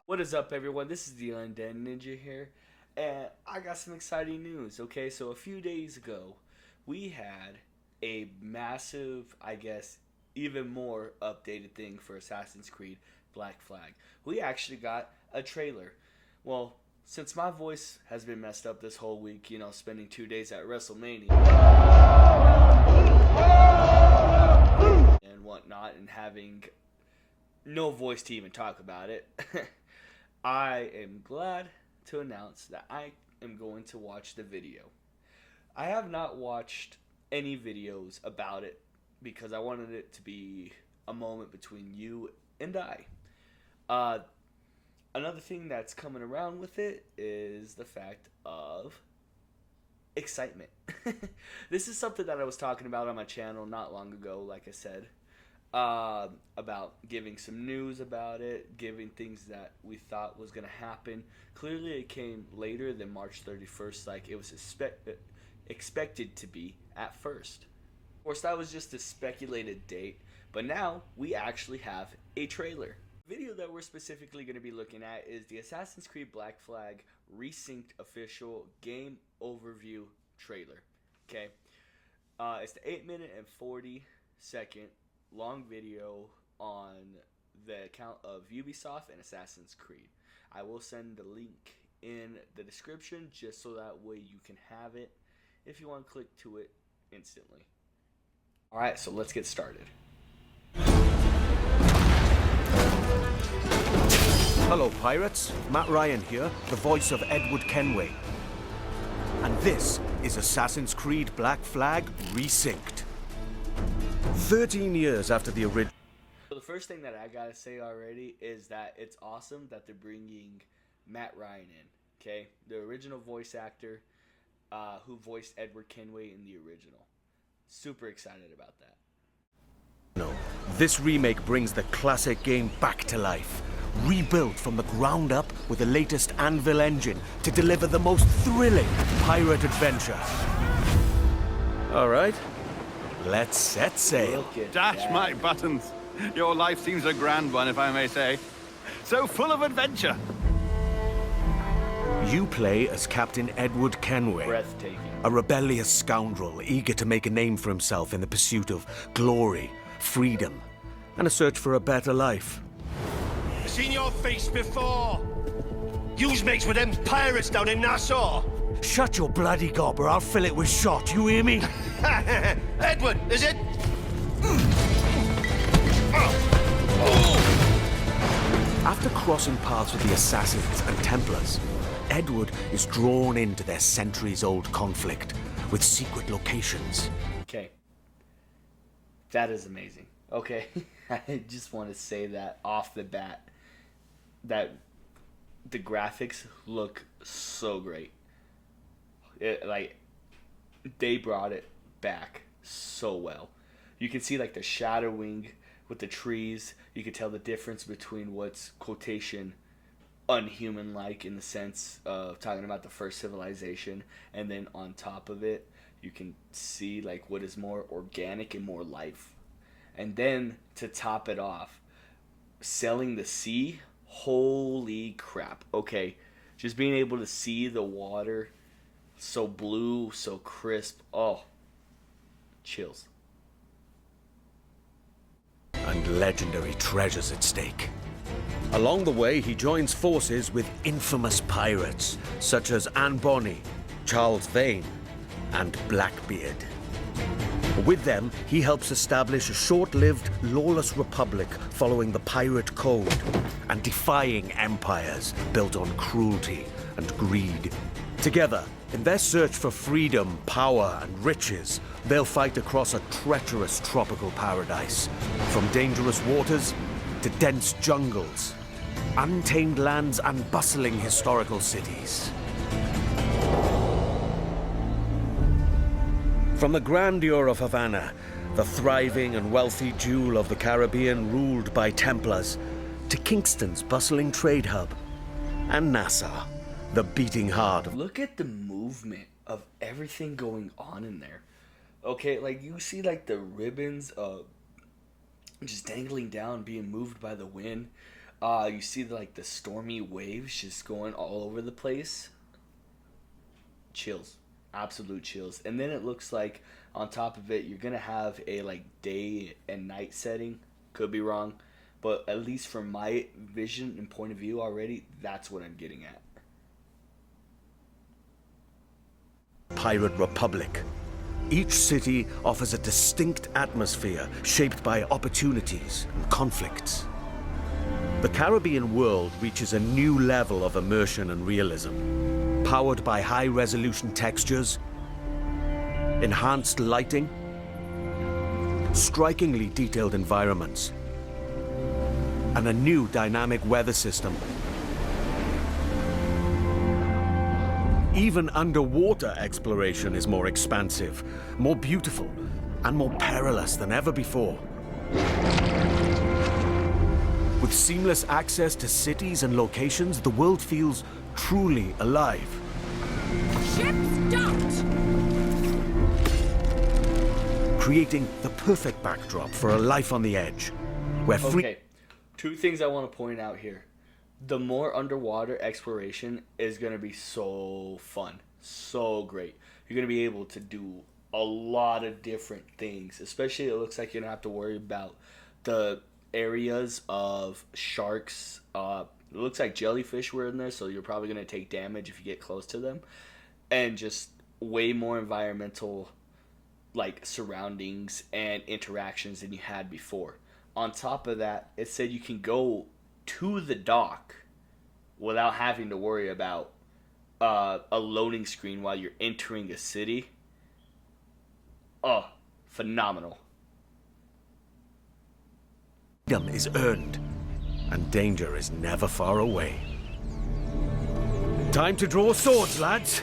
What is up, everyone? This is the Undead Ninja here, and I got some exciting news. Okay, so a few days ago, we had a massive, I guess, even more updated thing for Assassin's Creed Black Flag. We actually got a trailer. Well, since my voice has been messed up this whole week, spending 2 days at WrestleMania and whatnot, and having no voice to even talk about it. I am glad to announce that I am going to watch the video. I have not watched any videos about it because I wanted it to be a moment between you and I. Another thing that's coming around with it is the fact of excitement. This is something that I was talking about on my channel not long ago, like I said. About giving some news about it, giving things that we thought was going to happen. Clearly it came later than March 31st like it was expected to be at first. Of course, that was just a speculated date, but now we actually have a trailer. The video that we're specifically going to be looking at is the Assassin's Creed Black Flag RESYNCED official game overview trailer. Okay, it's the 8-minute and 40-second long video on the account of Ubisoft and Assassin's Creed. I will send the link in the description just so that way you can have it if you want to click to it instantly. Alright, so let's get started. Hello pirates, Matt Ryan here, the voice of Edward Kenway. And this is Assassin's Creed Black Flag RESYNCED. 13 years after the original. So the first thing that I gotta say already is that it's awesome that they're bringing Matt Ryan in. Okay, the original voice actor who voiced Edward Kenway in the original. Super excited about that. No, this remake brings the classic game back to life, rebuilt from the ground up with the latest Anvil engine to deliver the most thrilling pirate adventure. All right. Let's set sail. Dash my buttons. Your life seems a grand one, if I may say. So full of adventure. You play as Captain Edward Kenway, Breathtaking. a rebellious scoundrel eager to make a name for himself in the pursuit of glory, freedom, and a search for a better life. I've seen your face before. Yous mates with them pirates down in Nassau. Shut your bloody gob or I'll fill it with shot, you hear me? Edward, is it? After crossing paths with the Assassins and Templars, Edward is drawn into their centuries-old conflict with secret locations. Okay. That is amazing. Okay. I just want to say that off the bat that the graphics look so great. They brought it back so well. You can see the shadowing with the trees. You can tell the difference between what's quotation unhuman like in the sense of talking about the first civilization, and then on top of it you can see what is more organic and more life. And then to top it off, sailing the sea, holy crap. Okay, just being able to see the water so blue, so crisp. Oh, chills. And legendary treasures at stake. Along the way, he joins forces with infamous pirates such as Anne Bonny, Charles Vane, and Blackbeard. With them, he helps establish a short-lived, lawless republic following the pirate code and defying empires built on cruelty and greed. Together, in their search for freedom, power, and riches, they'll fight across a treacherous tropical paradise, from dangerous waters to dense jungles, untamed lands, and bustling historical cities. From the grandeur of Havana, the thriving and wealthy jewel of the Caribbean ruled by Templars, to Kingston's bustling trade hub, and Nassau, the beating heart of... Look at the movement of everything going on in there. Okay, you see the ribbons just dangling down, being moved by the wind. You see like the stormy waves just going all over the place. Chills, absolute chills. And then it looks like on top of it, you're gonna have a like day and night setting. Could be wrong, but at least from my vision and point of view already, that's what I'm getting at. Pirate Republic. Each city offers a distinct atmosphere shaped by opportunities and conflicts. The Caribbean world reaches a new level of immersion and realism, powered by high-resolution textures, enhanced lighting, strikingly detailed environments, and a new dynamic weather system. Even underwater exploration is more expansive, more beautiful, and more perilous than ever before. With seamless access to cities and locations, the world feels truly alive. Ships docked! Creating the perfect backdrop for a life on the edge, where free... Okay, two things I want to point out here. The more underwater exploration is going to be so fun, so great. You're going to be able to do a lot of different things, especially it looks like you don't have to worry about the areas of sharks. It looks like jellyfish were in there, so you're probably going to take damage if you get close to them. And just way more environmental like surroundings and interactions than you had before. On top of that, it said you can go to the dock without having to worry about a loading screen while you're entering a city. Oh, phenomenal. Freedom is earned, and danger is never far away. Time to draw swords, lads.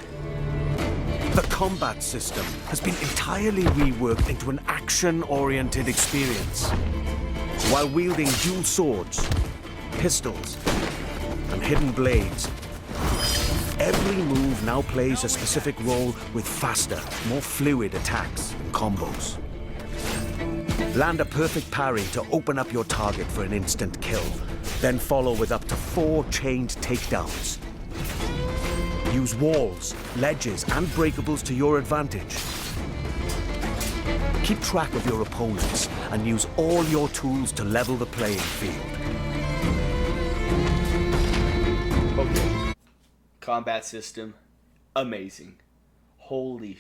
The combat system has been entirely reworked into an action-oriented experience. While wielding dual swords, pistols, and hidden blades, every move now plays a specific role with faster, more fluid attacks and combos. Land a perfect parry to open up your target for an instant kill, then follow with up to 4 chained takedowns. Use walls, ledges, and breakables to your advantage. Keep track of your opponents and use all your tools to level the playing field. Okay. Combat system, amazing. Holy,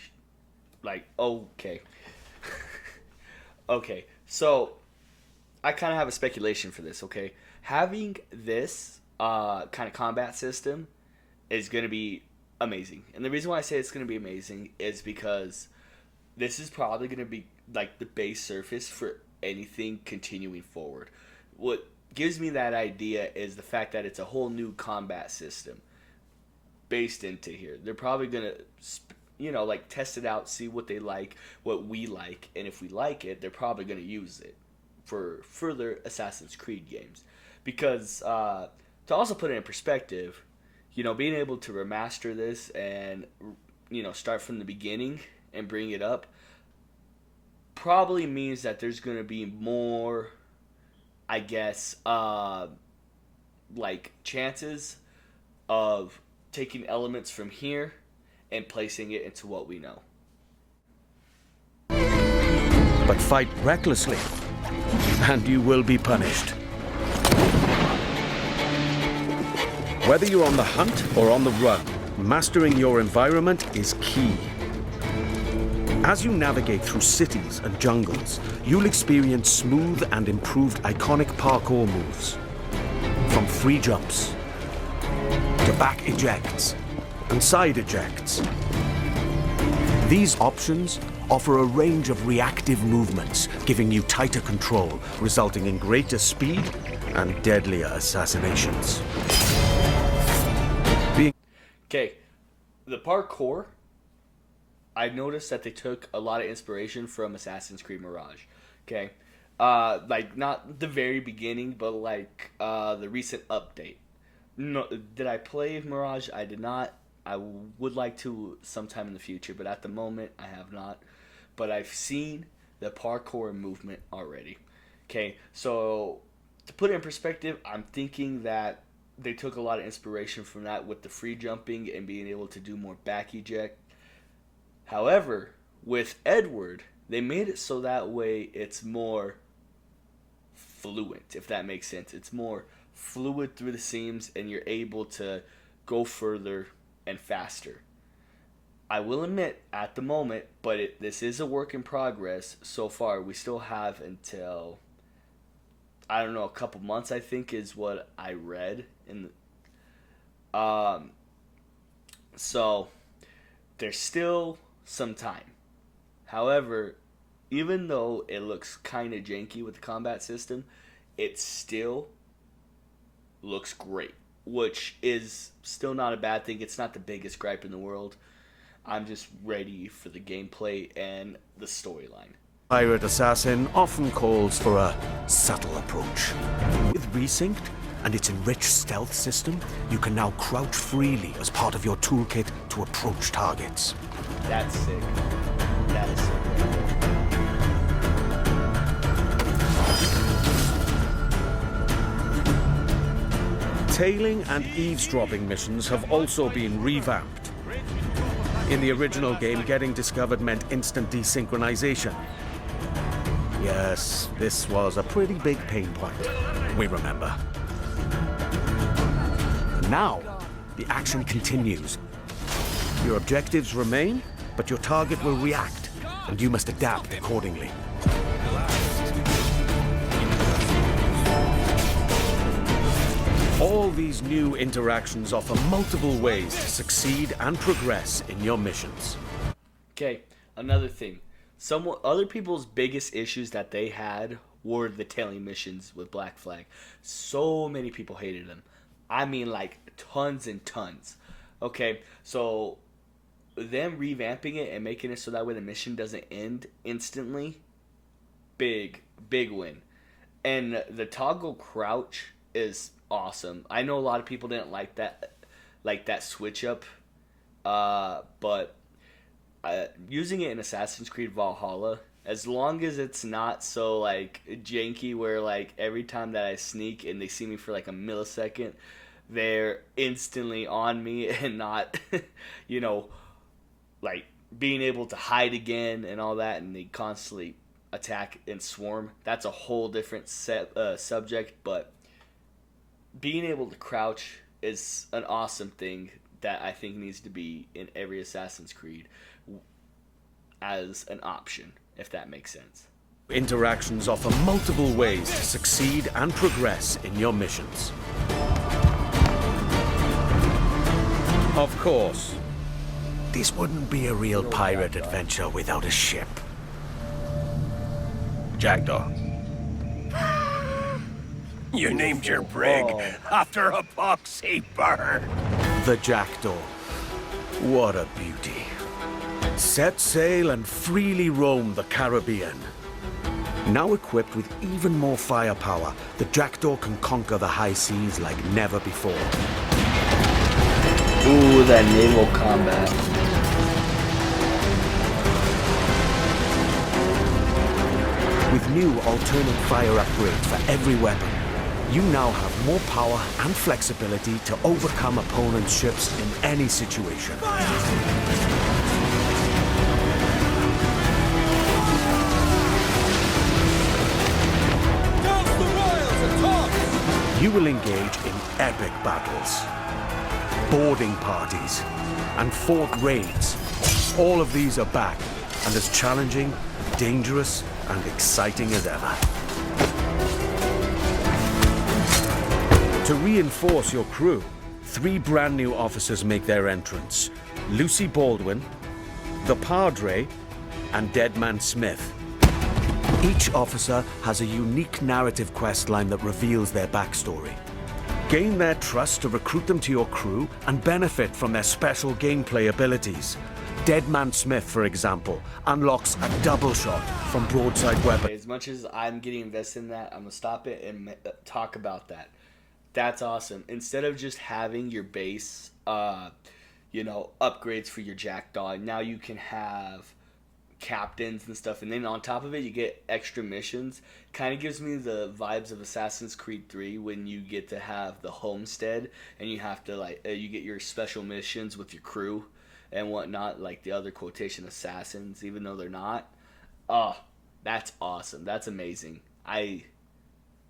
okay. Okay, so I kind of have a speculation for this, okay? Having this kind of combat system is going to be amazing. And the reason why I say it's going to be amazing is because this is probably going to be like the base surface for anything continuing forward. What gives me that idea is the fact that it's a whole new combat system based into here. They're probably going to, like test it out, see what they like, what we like, and if we like it, they're probably going to use it for further Assassin's Creed games. Because to also put it in perspective, being able to remaster this and, start from the beginning and bring it up probably means that there's going to be more, I guess, chances of taking elements from here and placing it into what we know. But fight recklessly, and you will be punished. Whether you're on the hunt or on the run, mastering your environment is key. As you navigate through cities and jungles, you'll experience smooth and improved iconic parkour moves. From free jumps, to back ejects, and side ejects. These options offer a range of reactive movements, giving you tighter control, resulting in greater speed and deadlier assassinations. Okay, the parkour, I noticed that they took a lot of inspiration from Assassin's Creed Mirage. Okay, not the very beginning, but the recent update. No, did I play Mirage? I did not. I would like to sometime in the future, but at the moment I have not. But I've seen the parkour movement already. Okay, so to put it in perspective, I'm thinking that they took a lot of inspiration from that with the free jumping and being able to do more back eject. However, with Edward, they made it so that way it's more fluent, if that makes sense. It's more fluid through the seams, and you're able to go further and faster. I will admit, at the moment, but this is a work in progress so far. We still have until, I don't know, a couple months, I think, is what I read. So, there's still some time. However, even though it looks kind of janky with the combat system, it still looks great, which is still not a bad thing. It's not the biggest gripe in the world. I'm just ready for the gameplay and the storyline. Pirate Assassin often calls for a subtle approach. With Resynced and its enriched stealth system, you can now crouch freely as part of your toolkit to approach targets. That's sick. That is sick. Tailing and eavesdropping missions have also been revamped. In the original game, getting discovered meant instant desynchronization. Yes, this was a pretty big pain point. We remember. Now, the action continues. Your objectives remain, but your target will react, and you must adapt accordingly. All these new interactions offer multiple ways to succeed and progress in your missions. Okay, another thing. Other people's biggest issues that they had were the tailing missions with Black Flag. So many people hated them. I mean, like, tons and tons. Okay, so them revamping it and making it so that way the mission doesn't end instantly, big win. And the toggle crouch is awesome. I know a lot of people didn't like that switch up, but using it in Assassin's Creed Valhalla, as long as it's not so like janky where like every time that I sneak and they see me for like a millisecond, they're instantly on me and not like being able to hide again and all that, and they constantly attack and swarm. That's a whole different subject, but being able to crouch is an awesome thing that I think needs to be in every Assassin's Creed as an option, if that makes sense. Interactions offer multiple ways to succeed and progress in your missions. Of course, this wouldn't be a real pirate adventure without a ship. Jackdaw. You named your brig after a poxy bird. The Jackdaw. What a beauty. Set sail and freely roam the Caribbean. Now equipped with even more firepower, the Jackdaw can conquer the high seas like never before. Ooh, that naval combat. With new alternate fire upgrades for every weapon, you now have more power and flexibility to overcome opponents' ships in any situation. You will engage in epic battles, boarding parties, and fort raids. All of these are back, and as challenging, dangerous, and exciting as ever. To reinforce your crew, 3 brand new officers make their entrance. Lucy Baldwin, the Padre, and Deadman Smith. Each officer has a unique narrative questline that reveals their backstory. Gain their trust to recruit them to your crew and benefit from their special gameplay abilities. Deadman Smith, for example, unlocks a double shot from broadside weapon. As much as I'm getting invested in that, I'm going to stop it and talk about that. That's awesome. Instead of just having your base, upgrades for your Jackdaw, now you can have captains and stuff, and then on top of it you get extra missions. Kind of gives me the vibes of Assassin's Creed 3 when you get to have the homestead and you have to like you get your special missions with your crew and whatnot, like the other quotation assassins, even though they're not. Oh, that's awesome. That's amazing. I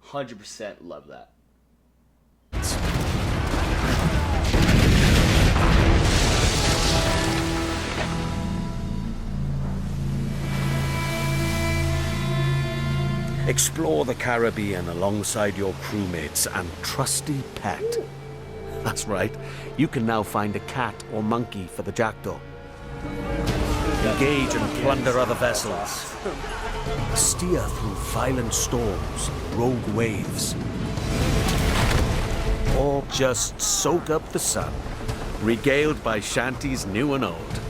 100% love that. Explore the Caribbean alongside your crewmates and trusty pet. That's right, you can now find a cat or monkey for the jackdaw. Engage and plunder other vessels. Steer through violent storms, rogue waves. Or just soak up the sun, regaled by shanties new and old.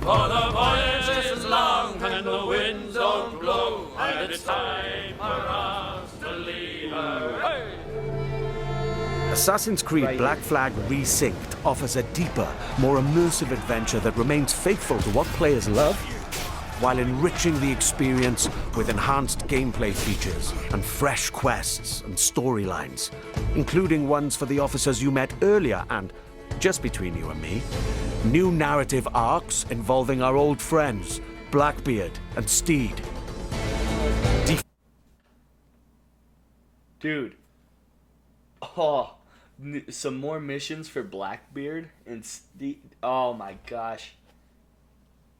For the voyage is long and the winds don't blow, and it's time for us to leave her. Hey! Assassin's Creed Black Flag RESYNCED offers a deeper, more immersive adventure that remains faithful to what players love, while enriching the experience with enhanced gameplay features and fresh quests and storylines, including ones for the officers you met earlier and, just between you and me, new narrative arcs involving our old friends, Blackbeard and Steed. Dude. Oh, some more missions for Blackbeard and Steed. Oh my gosh.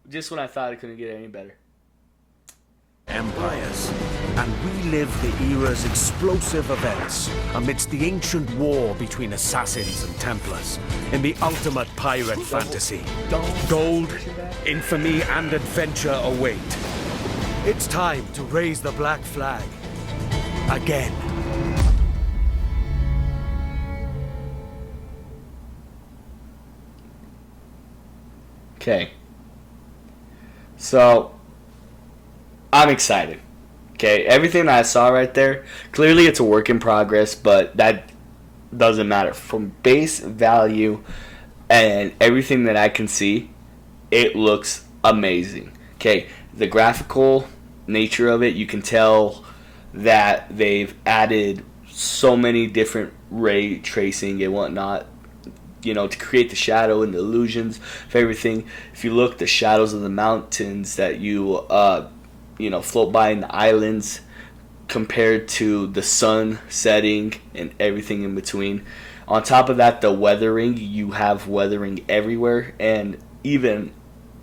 Just when I thought it couldn't get any better. Empires, and relive the era's explosive events amidst the ancient war between assassins and Templars in the ultimate pirate fantasy. Gold, infamy, and adventure await. It's time to raise the black flag again. Okay. So, I'm excited. Okay, everything that I saw right there, clearly it's a work in progress, but that doesn't matter. From base value and everything that I can see, it looks amazing. Okay, the graphical nature of it, you can tell that they've added so many different ray tracing and whatnot, you know, to create the shadow and the illusions of everything. If you look, the shadows of the mountains that you float by in the islands compared to the sun setting and everything in between. On top of that, the weathering, you have weathering everywhere, and even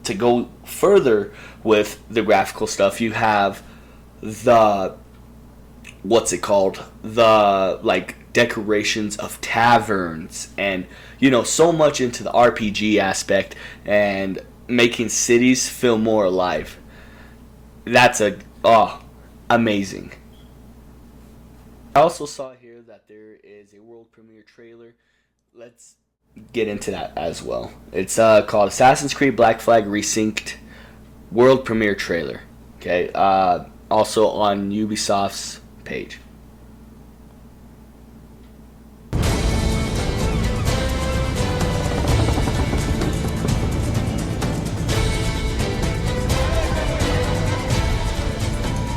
to go further with the graphical stuff, you have the decorations of taverns and so much into the RPG aspect and making cities feel more alive. That's amazing. I also saw here that there is a world premiere trailer. Let's get into that as well. It's called Assassin's Creed Black Flag RESYNCED world premiere trailer. Okay, also on Ubisoft's page.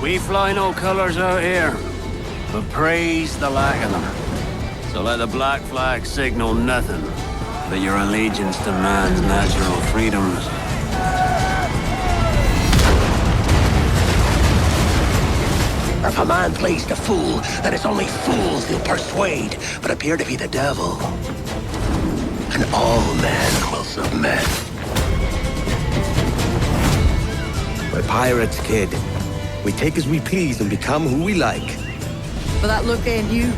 We fly no colors out here, but praise the lack of them. So let the black flag signal nothing but your allegiance to man's natural freedoms. If a man plays the fool, then it's only fools he'll persuade, but appear to be the devil. And all men will submit. We're pirates, kid. We take as we please and become who we like. But that look at you,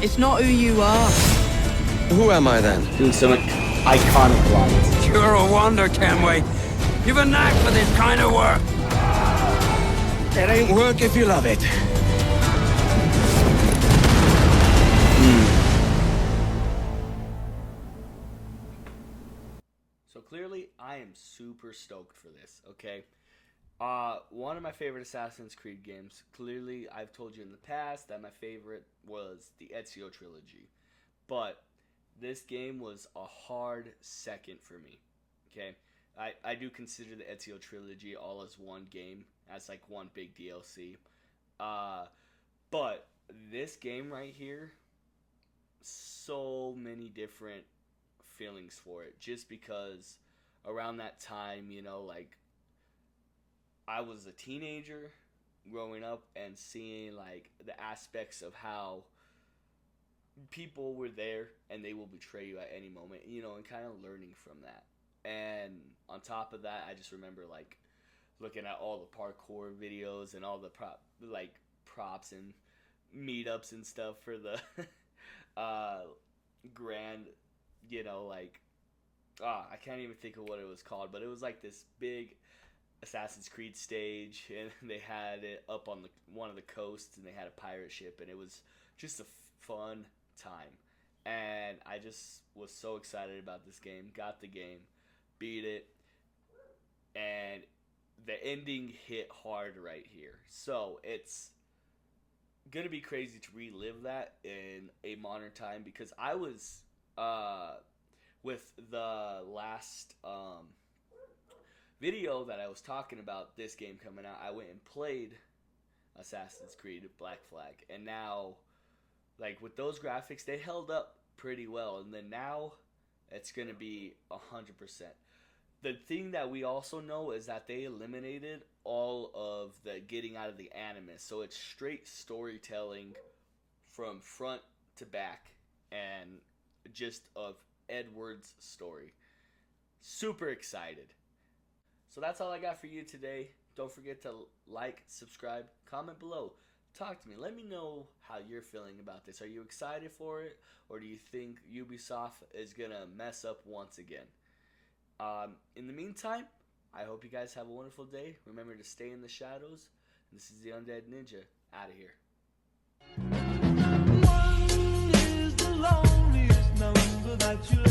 it's not who you are. Who am I then? Doing some iconic lines. You're a wonder, Kenway. You've a knack for this kind of work. It ain't work if you love it. So clearly, I am super stoked for this, okay? One of my favorite Assassin's Creed games. Clearly, I've told you in the past that my favorite was the Ezio trilogy. But this game was a hard second for me, okay? I do consider the Ezio trilogy all as one game, as like one big DLC. But this game right here, so many different feelings for it, just because around that time, you know, like I was a teenager growing up and seeing like the aspects of how people were there and they will betray you at any moment, you know, and kind of learning from that. And on top of that, I just remember like looking at all the parkour videos and all the props and meetups and stuff for the grand, you know, like I can't even think of what it was called, but it was like this big Assassin's Creed stage, and they had it up on one of the coasts, and they had a pirate ship, and it was just a fun time. And I just was so excited about this game. Got the game, beat it, and the ending hit hard right here. So it's gonna be crazy to relive that in a modern time, because I was with the last video that I was talking about this game coming out, I went and played Assassin's Creed Black Flag, and now like with those graphics, they held up pretty well, and then now it's gonna be 100%. The thing that we also know is that they eliminated all of the getting out of the animus, so it's straight storytelling from front to back, and just of Edward's story. Super excited. So that's all I got for you today. Don't forget to like, subscribe, comment below. Talk to me. Let me know how you're feeling about this. Are you excited for it? Or do you think Ubisoft is going to mess up once again? In the meantime, I hope you guys have a wonderful day. Remember to stay in the shadows. This is the Undead Ninja, out of here. One is the loneliest number that you'll